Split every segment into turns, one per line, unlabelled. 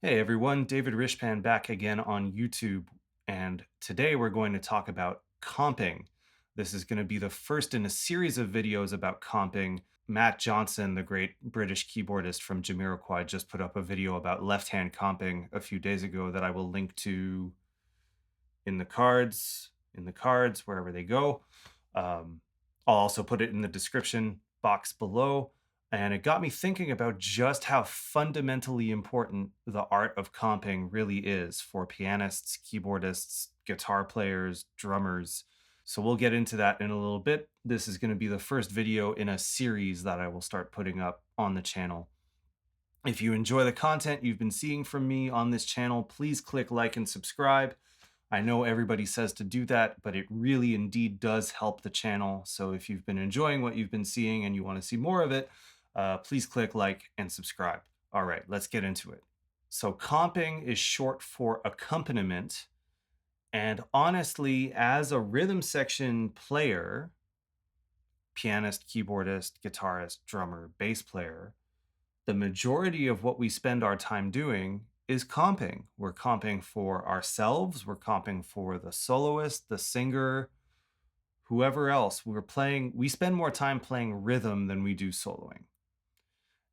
Hey everyone, David Ryshpan back again on YouTube, and today we're going to talk about comping. This is going to be the first in a series of videos about comping. Matt Johnson, the great British keyboardist from Jamiroquai, just put up a video about left-hand comping a few days ago that I will link to in the cards, wherever they go. I'll also put it in the description box below. And it got me thinking about just how fundamentally important the art of comping really is for pianists, keyboardists, guitar players, drummers. So we'll get into that in a little bit. This is going to be the first video in a series that I will start putting up on the channel. If you enjoy the content you've been seeing from me on this channel, please click like and subscribe. I know everybody says to do that, but it really indeed does help the channel. So if you've been enjoying what you've been seeing and you want to see more of it, please click like and subscribe. All right, let's get into it. So comping is short for accompaniment. And honestly, as a rhythm section player, pianist, keyboardist, guitarist, drummer, bass player, the majority of what we spend our time doing is comping. We're comping for ourselves, we're comping for the soloist, the singer, whoever else. We spend more time playing rhythm than we do soloing.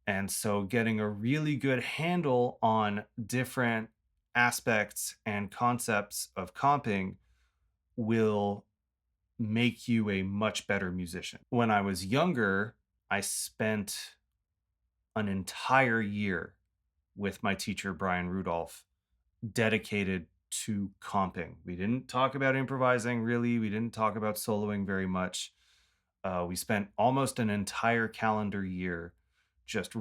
And so getting a really good handle on different aspects and concepts of comping will make you a much better musician. When I was younger, I spent an entire year with my teacher, Brian Rudolph, dedicated to comping. We didn't talk about improvising really. We didn't talk about soloing very much. We spent almost an entire calendar year just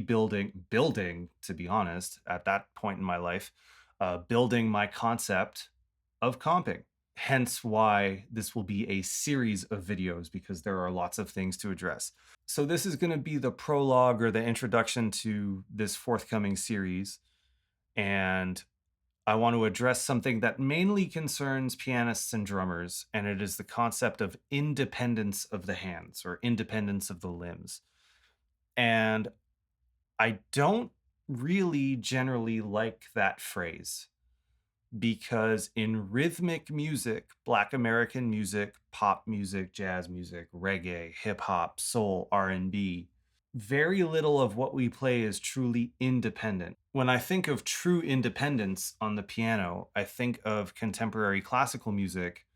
building, to be honest, at that point in my life, building my concept of comping. Hence why this will be a series of videos, because there are lots of things to address. So this is going to be the prologue or the introduction to this forthcoming series. And I want to address something that mainly concerns pianists and drummers, and it is the concept of independence of the hands or independence of the limbs. And I don't really generally like that phrase, because in rhythmic music, Black American music, pop music, jazz music, reggae, hip hop, soul, R&B, very little of what we play is truly independent. When I think of true independence on the piano, I think of contemporary classical music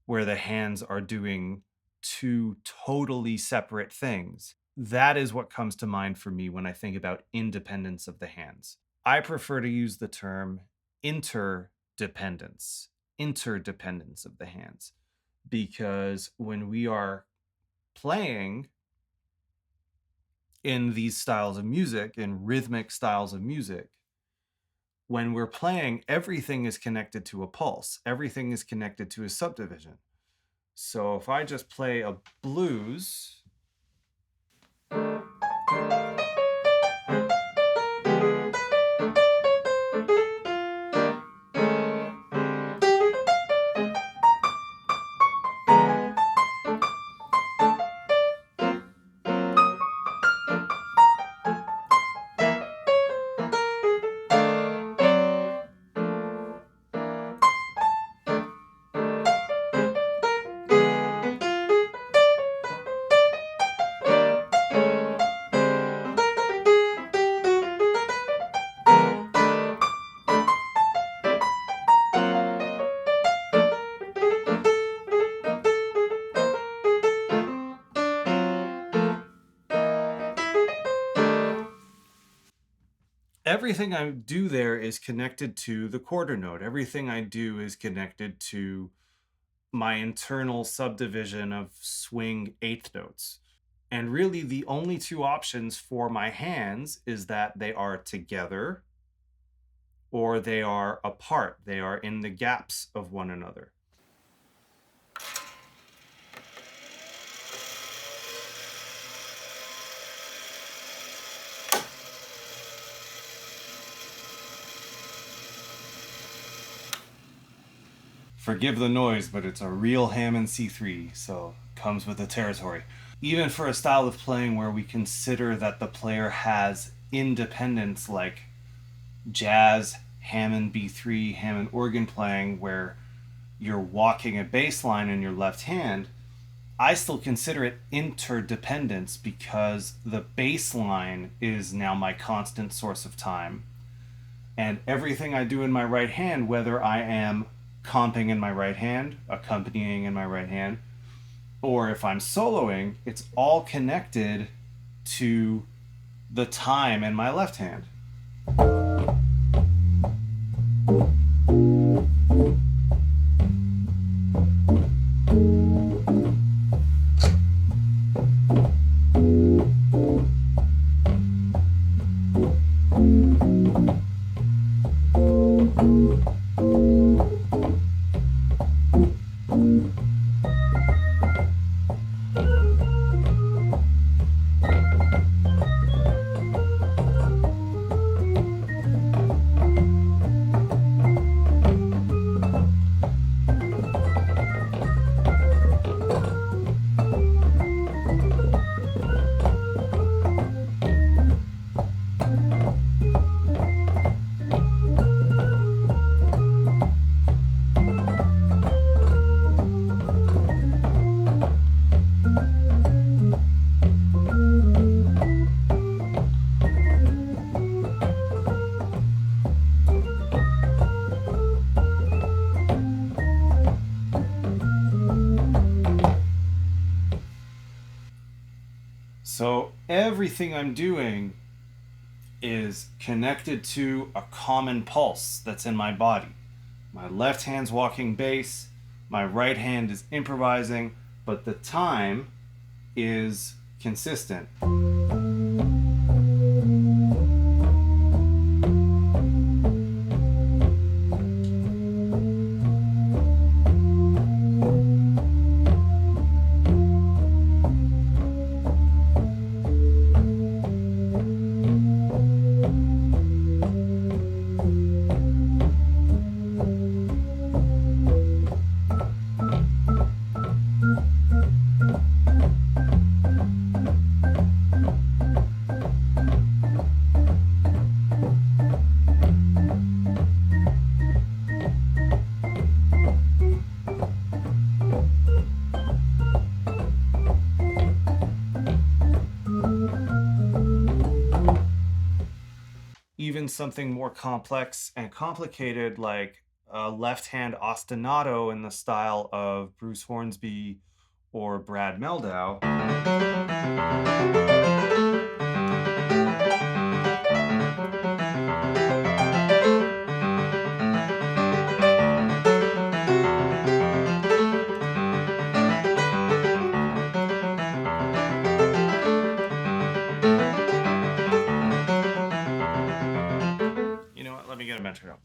where the hands are doing two totally separate things. That is what comes to mind for me when I think about independence of the hands. I prefer to use the term interdependence, interdependence of the hands, because when we are playing in these styles of music, in rhythmic styles of music, when we're playing, everything is connected to a pulse. Everything is connected to a subdivision. So if I just play a blues, everything I do there is connected to the quarter note. Everything I do is connected to my internal subdivision of swing eighth notes. And really the only two options for my hands is that they are together or they are apart. They are in the gaps of one another. Forgive the noise, but it's a real Hammond C3, so comes with the territory. Even for a style of playing where we consider that the player has independence, like jazz, Hammond B3, Hammond organ playing, where you're walking a bass line in your left hand, I still consider it interdependence because the bass line is now my constant source of time. And everything I do in my right hand, whether I am comping in my right hand, accompanying in my right hand, or if I'm soloing, it's all connected to the time in my left hand. So everything I'm doing is connected to a common pulse that's in my body. My left hand's walking bass, my right hand is improvising, but the time is consistent. Even something more complex and complicated like a left hand ostinato in the style of Bruce Hornsby or Brad Mehldau. You know what? Let me get a metronome.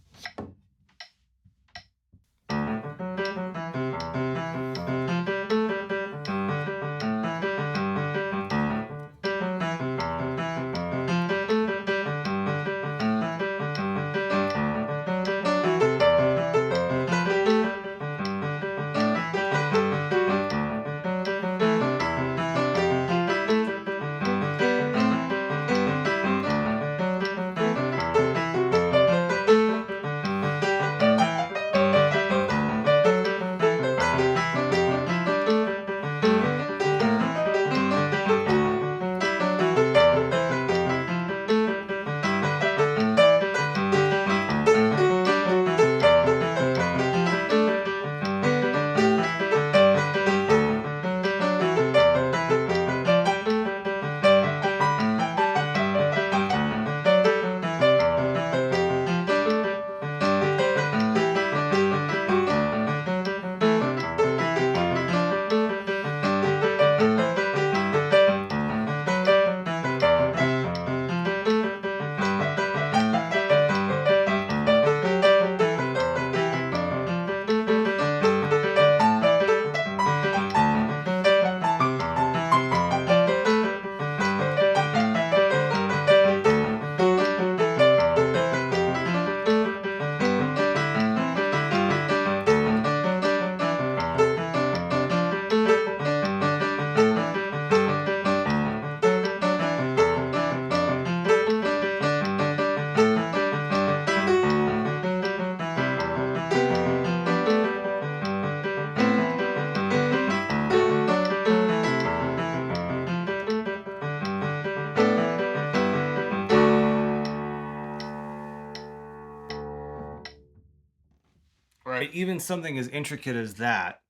right? Even something as intricate as that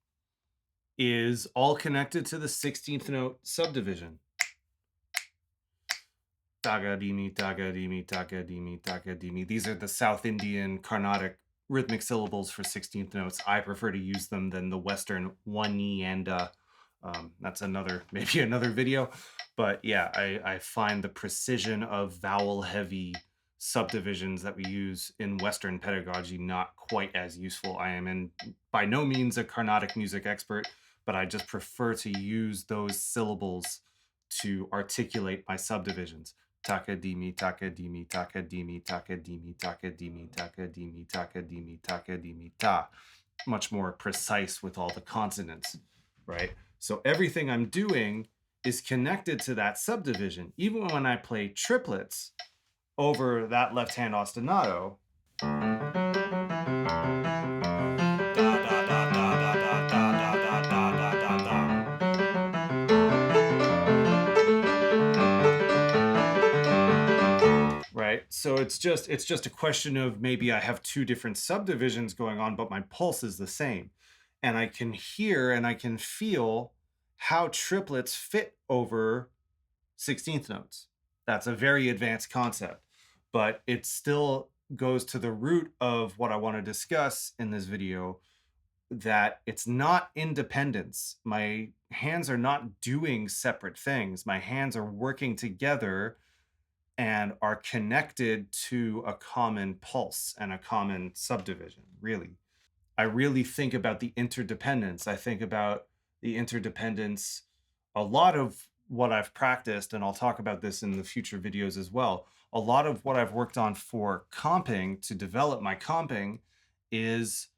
is all connected to the 16th note subdivision. Tagadimi, tagadimi, tagadimi, tagadimi. These are the South Indian Carnatic rhythmic syllables for 16th notes. I prefer to use them than the Western one-ni and that's maybe another video. But yeah, I find the precision of vowel-heavy subdivisions that we use in Western pedagogy not quite as useful. I am by no means a Carnatic music expert, but I just prefer to use those syllables to articulate my subdivisions. Takadimi, takadimi, takadimi, takadimi, takadimi, takadimi, takadimi, takadimi, ta. Much more precise with all the consonants, right? So everything I'm doing is connected to that subdivision. Even when I play triplets over that left-hand ostinato, right? So it's just a question of maybe I have two different subdivisions going on, but my pulse is the same. And I can hear and I can feel how triplets fit over 16th notes. That's a very advanced concept, but it still goes to the root of what I want to discuss in this video, that it's not independence. My hands are not doing separate things. My hands are working together and are connected to a common pulse and a common subdivision, really. I really think about the interdependence. I think about the interdependence. A lot of what I've practiced, and I'll talk about this in the future videos as well, a lot of what I've worked on for comping, to develop my comping, is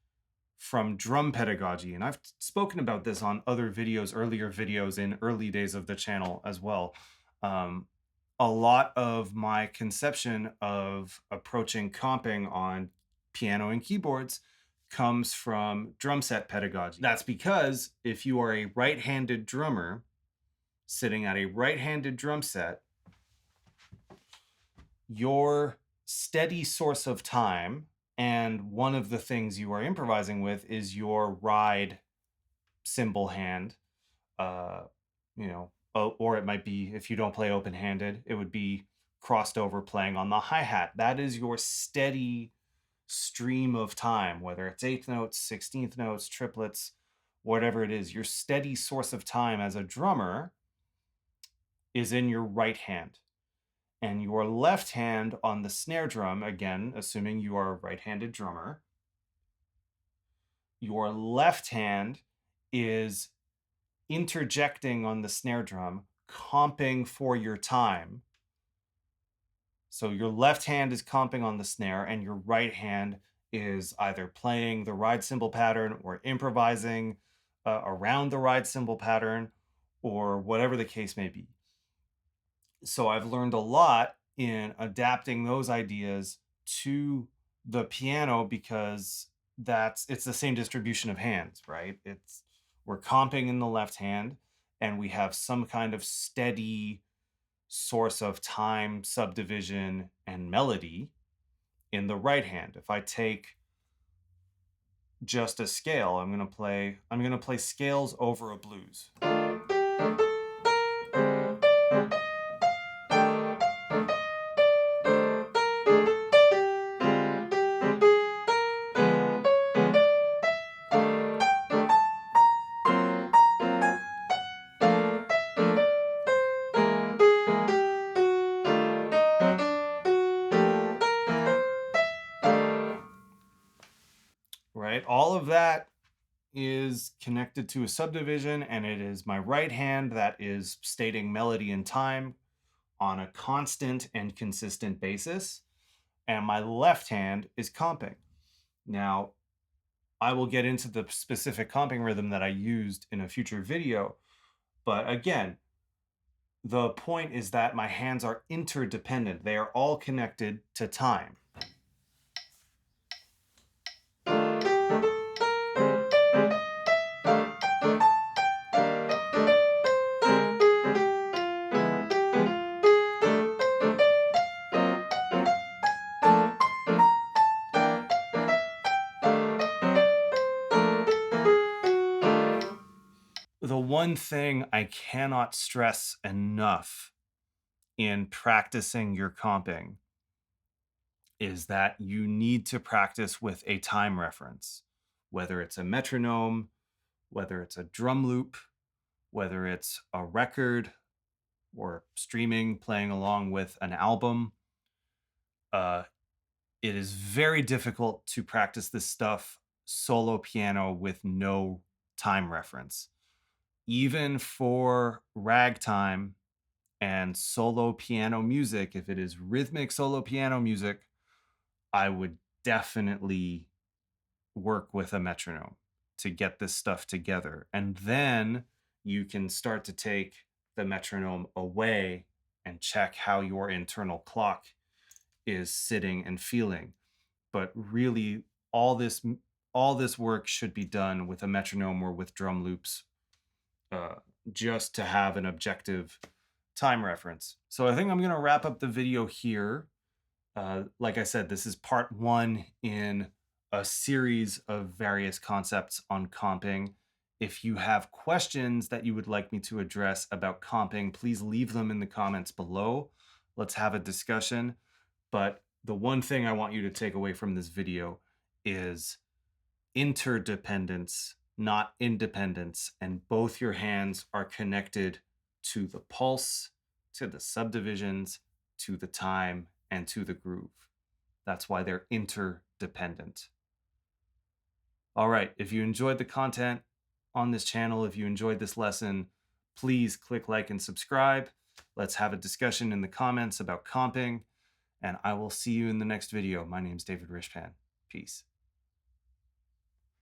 from drum pedagogy. And I've spoken about this on other videos, earlier videos in early days of the channel as well. A lot of my conception of approaching comping on piano and keyboards comes from drumset pedagogy. That's because if you are a right-handed drummer sitting at a right-handed drum set, your steady source of time, and one of the things you are improvising with, is your ride cymbal hand. Or it might be, if you don't play open-handed, it would be crossed over playing on the hi-hat. That is your steady stream of time, whether it's 8th notes, 16th notes, triplets, whatever it is. Your steady source of time as a drummer is in your right hand. And your left hand on the snare drum, again, assuming you are a right-handed drummer, your left hand is interjecting on the snare drum, comping for your time. So your left hand is comping on the snare, and your right hand is either playing the ride cymbal pattern or improvising around the ride cymbal pattern, or whatever the case may be. So I've learned a lot in adapting those ideas to the piano, because it's the same distribution of hands, right? We're comping in the left hand, and we have some kind of steady source of time, subdivision, and melody in the right hand. If I take just a scale, I'm going to play scales over a blues. Right? All of that is connected to a subdivision, and it is my right hand that is stating melody and time on a constant and consistent basis, and my left hand is comping. Now, I will get into the specific comping rhythm that I used in a future video, but again, the point is that my hands are interdependent. They are all connected to time. one thing I cannot stress enough in practicing your comping is that you need to practice with a time reference, whether it's a metronome, whether it's a drum loop, whether it's a record or streaming, playing along with an album. Uh, it is very difficult to practice this stuff solo piano with no time reference. Even for ragtime and solo piano music, if it is rhythmic solo piano music, I would definitely work with a metronome to get this stuff together. And then you can start to take the metronome away and check how your internal clock is sitting and feeling. But really, all this work should be done with a metronome or with drum loops, uh, just to have an objective time reference. So I think I'm going to wrap up the video here. Like I said, this is part 1 in a series of various concepts on comping. If you have questions that you would like me to address about comping, please leave them in the comments below. Let's have a discussion. But the one thing I want you to take away from this video is interdependence, not independence, and both your hands are connected to the pulse, to the subdivisions, to the time, and to the groove. That's why they're interdependent. All right, if you enjoyed the content on this channel, if you enjoyed this lesson, please click like and subscribe. Let's have a discussion in the comments about comping, and I will see you in the next video. My name's David Ryshpan. Peace.